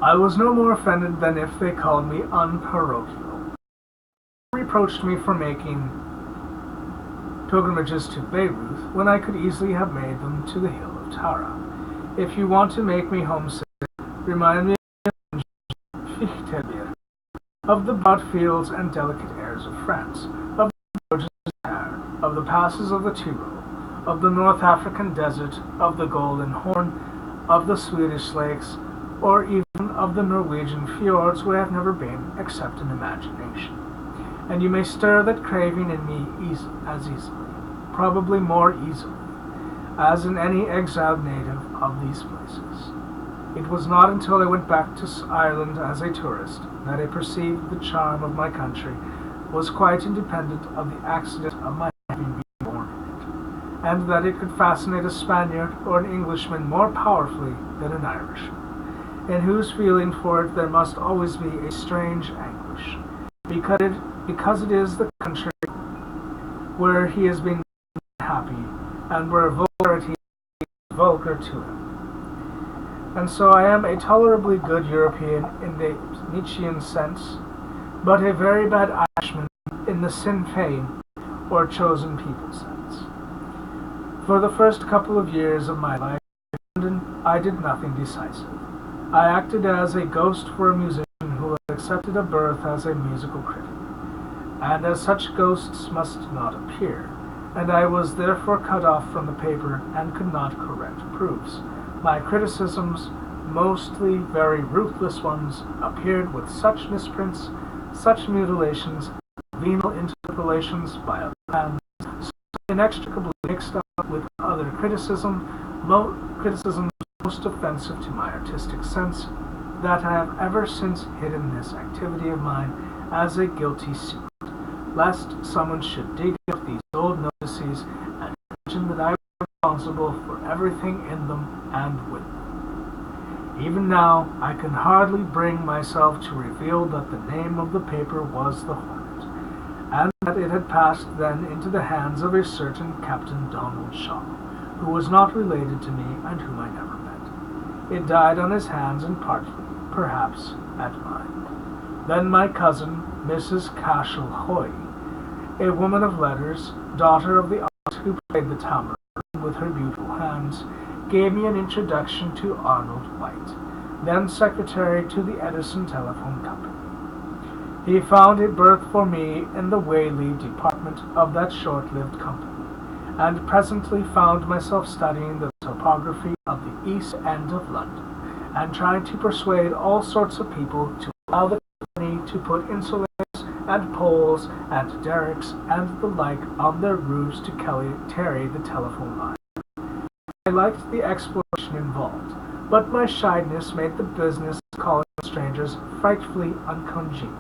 I was no more offended than if they called me unparochial. They reproached me for making pilgrimages to Beirut when I could easily have made them to the hill of Tara. If you want to make me homesick, remind me of the broad fields and delicate airs of France, of the gorgeous air, of the passes of the Tyrol, of the North African desert, of the Golden Horn, of the Swedish lakes, or even of the Norwegian fjords where I have never been except in imagination. And you may stir that craving in me as easily, probably more easily, as in any exiled native of these places. It was not until I went back to Ireland as a tourist that I perceived the charm of my country was quite independent of the accident of my having been born in it, and that it could fascinate a Spaniard or an Englishman more powerfully than an Irishman, in whose feeling for it there must always be a strange anguish, because it is the country where he has been happy, and where vulgarity is vulgar to him. And so I am a tolerably good European in the Nietzschean sense, but a very bad Irishman in the Sinn Féin or chosen people sense. For the first couple of years of my life in London, I did nothing decisive. I acted as a ghost for a musician who had accepted a berth as a musical critic, and as such ghosts must not appear, and I was therefore cut off from the paper and could not correct proofs. My criticisms, mostly very ruthless ones, appeared with such misprints, such mutilations, venal interpolations by other hands, so inextricably mixed up with other criticisms most offensive to my artistic sense, that I have ever since hidden this activity of mine as a guilty secret, lest someone should dig up these old notices and imagine that I was responsible for everything in them and with them. Even now, I can hardly bring myself to reveal that the name of the paper was the Hornet, and that it had passed then into the hands of a certain Captain Donald Shaw, who was not related to me and whom I never met. It died on his hands and partly, perhaps, at mine. Then my cousin, Mrs. Cashel Hoy, a woman of letters, daughter of the aunt who played the tambourine with her beautiful hands, gave me an introduction to Arnold White, then secretary to the Edison Telephone Company. He found a berth for me in the wayleave department of that short-lived company, and presently found myself studying the topography of the East End of London, and trying to persuade all sorts of people to allow the company to put insulators and poles and derricks and the like on their roofs to carry the telephone line. I liked the exploration involved, but my shyness made the business of calling on strangers frightfully uncongenial,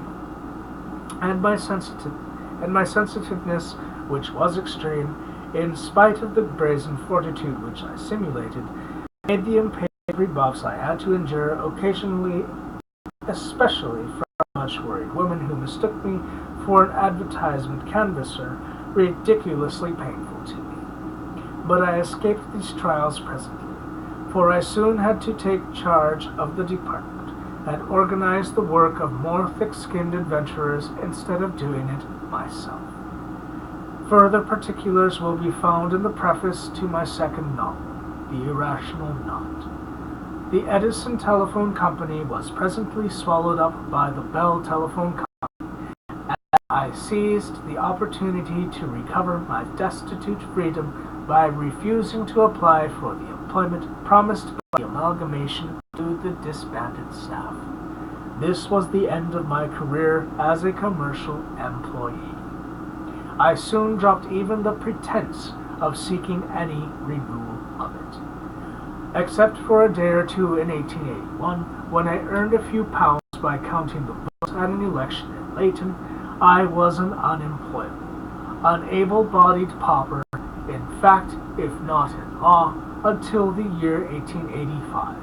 and my sensitiveness, which was extreme, in spite of the brazen fortitude which I simulated, made the impatient rebuffs I had to endure occasionally, especially from a much worried woman who mistook me for an advertisement canvasser, ridiculously painful to me. But I escaped these trials presently, for I soon had to take charge of the department, and organize the work of more thick-skinned adventurers instead of doing it myself. Further particulars will be found in the preface to my second novel, The Irrational Knot. The Edison Telephone Company was presently swallowed up by the Bell Telephone Company, and I seized the opportunity to recover my destitute freedom by refusing to apply for the employment promised by the amalgamation to the disbanded staff. This was the end of my career as a commercial employee. I soon dropped even the pretense of seeking any renewal of it. Except for a day or two in 1881, when I earned a few pounds by counting the votes at an election in Leighton, I was an unemployable, unable-bodied pauper, in fact, if not in law, until the year 1885,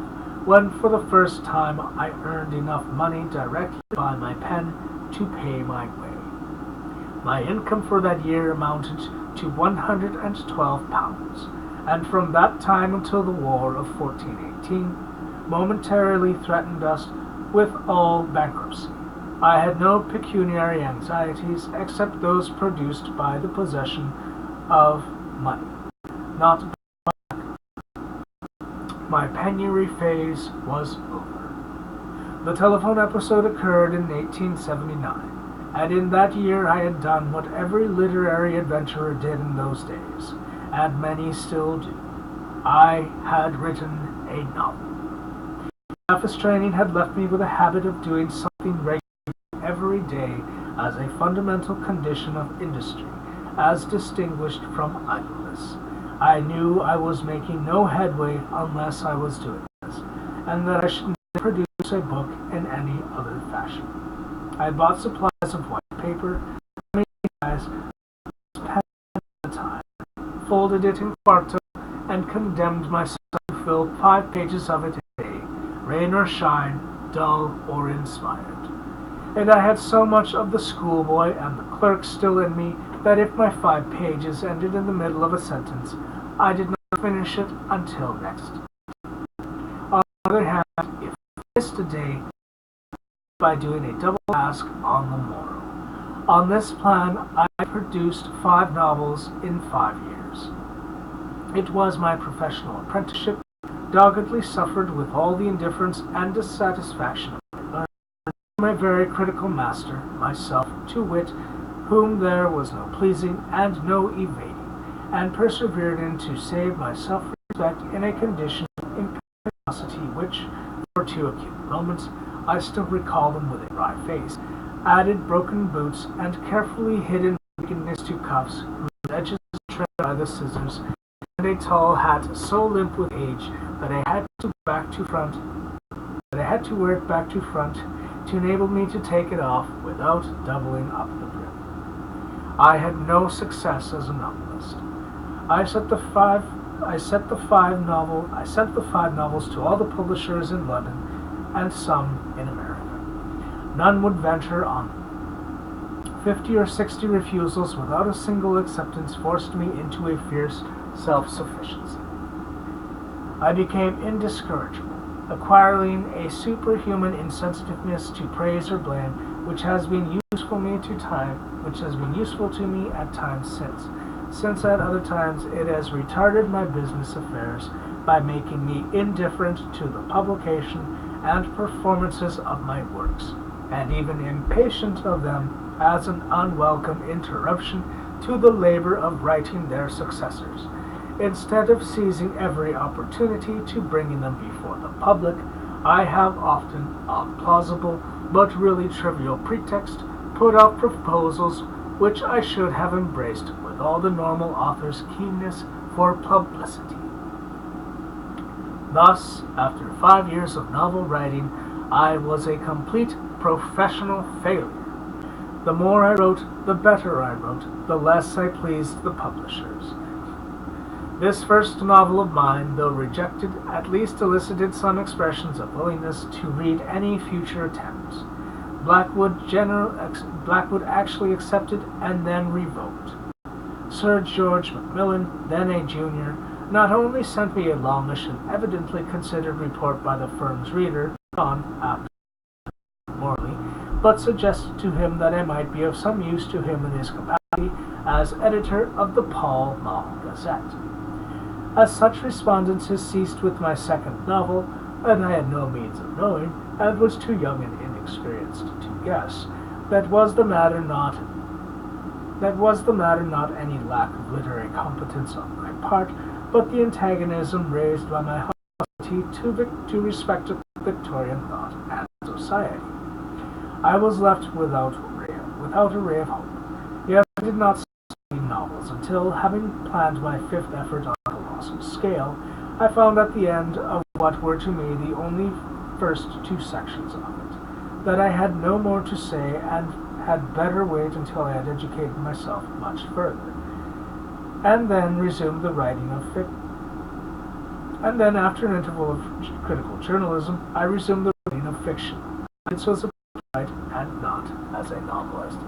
when for the first time I earned enough money directly by my pen to pay my way. My income for that year amounted to £112, and from that time until the war of 1418 momentarily threatened us with all bankruptcy. I had no pecuniary anxieties except those produced by the possession of money. Not my penury phase was over. The telephone episode occurred in 1879, and in that year I had done what every literary adventurer did in those days, and many still do. I had written a novel. Office training had left me with a habit of doing something regularly every day as a fundamental condition of industry, as distinguished from idleness. I knew I was making no headway unless I was doing this, and that I should never produce a book in any other fashion. I bought supplies of white paper, pen at a time, folded it in quarto, and condemned myself to fill 5 pages of it a day, rain or shine, dull or inspired. And I had so much of the schoolboy and the clerk still in me that if my 5 pages ended in the middle of a sentence, I did not finish it until next. On the other hand, if I missed a day, by doing a double task on the morrow. On this plan, I produced 5 novels in 5 years. It was my professional apprenticeship, doggedly suffered with all the indifference and dissatisfaction of my learning, my very critical master, myself, to wit, whom there was no pleasing and no evading, and persevered in to save my self-respect in a condition of impetuosity which, for 2 acute moments, I still recall them with a wry face, added broken boots and carefully hidden nakedness to cuffs whose edges tread by the scissors, and a tall hat so limp with age that I had to wear it back to front to enable me to take it off without doubling up the brim. I had no success as a novelist. I sent the five novels to all the publishers in London and some in America. None would venture on them. 50 or 60 refusals without a single acceptance forced me into a fierce self-sufficiency. I became indiscourageable, acquiring a superhuman insensitiveness to praise or blame, which has been useful to me at times since at other times it has retarded my business affairs by making me indifferent to the publication and performances of my works, and even impatient of them as an unwelcome interruption to the labor of writing their successors. Instead of seizing every opportunity to bringing them before the public, I have often, on plausible but really trivial pretext, put up proposals which I should have embraced with all the normal author's keenness for publicity. Thus, after 5 years of novel writing, I was a complete professional failure. The more I wrote, the better I wrote, the less I pleased the publishers. This first novel of mine, though rejected, at least elicited some expressions of willingness to read any future attempts. Blackwood actually accepted and then revoked. Sir George Macmillan, then a junior, not only sent me a longish and evidently considered report by the firm's reader, John Morley, but suggested to him that I might be of some use to him in his capacity as editor of the Pall Mall Gazette. As such respondences ceased with my second novel, and I had no means of knowing, and was too young and inexperienced to guess, that was the matter not any lack of literary competence on my part, but the antagonism raised by my hostility to respectable Victorian thought and society. I was left without a ray of hope. Yet I did not study novels until, having planned my 5th effort on a colossal scale, I found at the end of what were to me the only first 2 sections of it, that I had no more to say and had better wait until I had educated myself much further, and then resumed the writing of fiction. And then, after an interval of critical journalism, I resumed the writing of fiction. This was a write and not as a novelist.